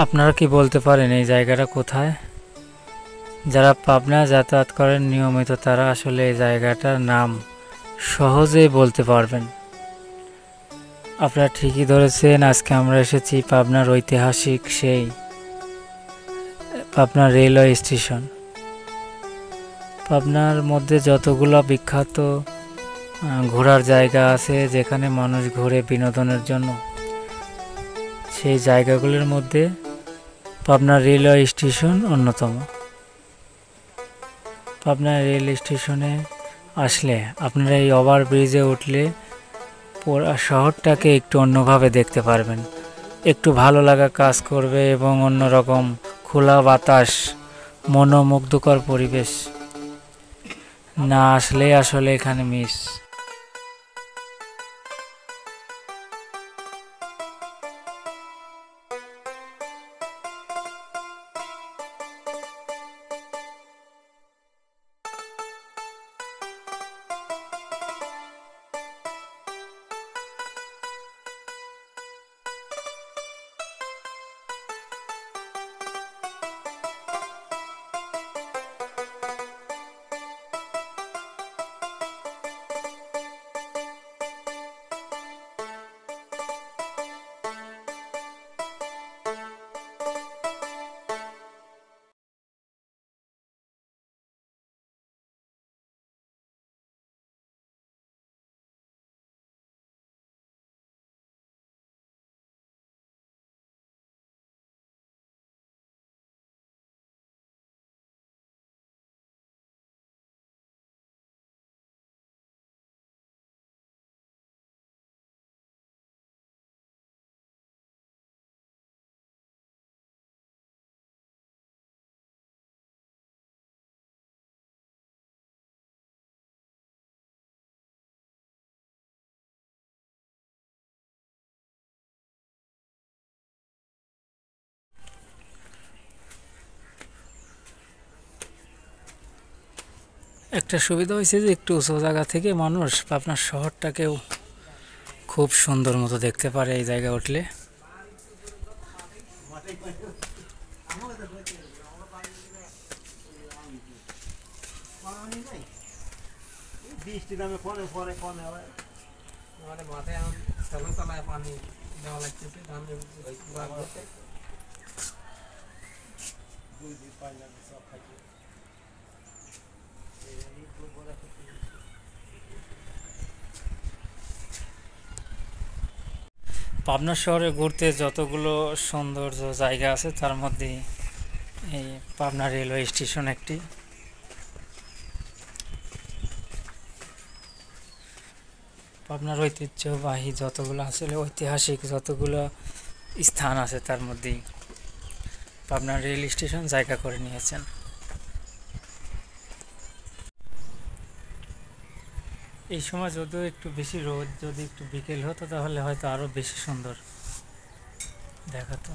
আপনারা কি বলতে পারেন এই জায়গাটা কোথায়? যারা পাবনা যাতায়াত করেন নিয়মিত তারা আসলে এই জায়গাটার নাম সহজেই বলতে পারবেন। আপনারা ঠিকই ধরেছেন, আজকে আমরা এসেছি পাবনার ঐতিহাসিক সেই পাবনা রেলওয়ে স্টেশন। পাবনার মধ্যে যতগুলো বিখ্যাত ঘোরার জায়গা আছে যেখানে মানুষ ঘুরে বিনোদনের জন্য, সেই জায়গাগুলোর মধ্যে পাবনা রেলওয়ে স্টেশন অন্যতম। পাবনা রেল স্টেশনে আসলে আপনারা এই ওভারব্রিজে উঠলে পুরো শহরটাকে একটু অন্যভাবে দেখতে পারবেন, একটু ভালো লাগা কাজ করবে এবং অন্যরকম খোলা বাতাস, মনোমুগ্ধকর পরিবেশ না আসলে আসলে এখানে মিস। একটা সুবিধা হয়েছে যে একটু উঁচু জায়গা থেকে মানুষ আপনার শহরটাকেও খুব সুন্দর মতো দেখতে পারে এই জায়গায় উঠলে। বৃষ্টি নামে পরে পরে কমে আবার আমাদের মাথায় এখন চালু চালায় পানি দেওয়া লাগতেছে ধান পাবনা শহরে ঘুরতে যতগুলো সৌন্দর্য জায়গা আছে তার মধ্যে এই পাবনা রেলওয়ে স্টেশন একটি। পাবনার ঐতিহ্যবাহী যতগুলো আসলে ঐতিহাসিক যতগুলো স্থান আছে তার মধ্যেই পাবনা রেল স্টেশন জায়গা করে নিয়েছেন। এই সময় যদিও একটু বেশি রোদ, যদি একটু বিকেল হতো তাহলে হয়তো আরো বেশি সুন্দর দেখাতো।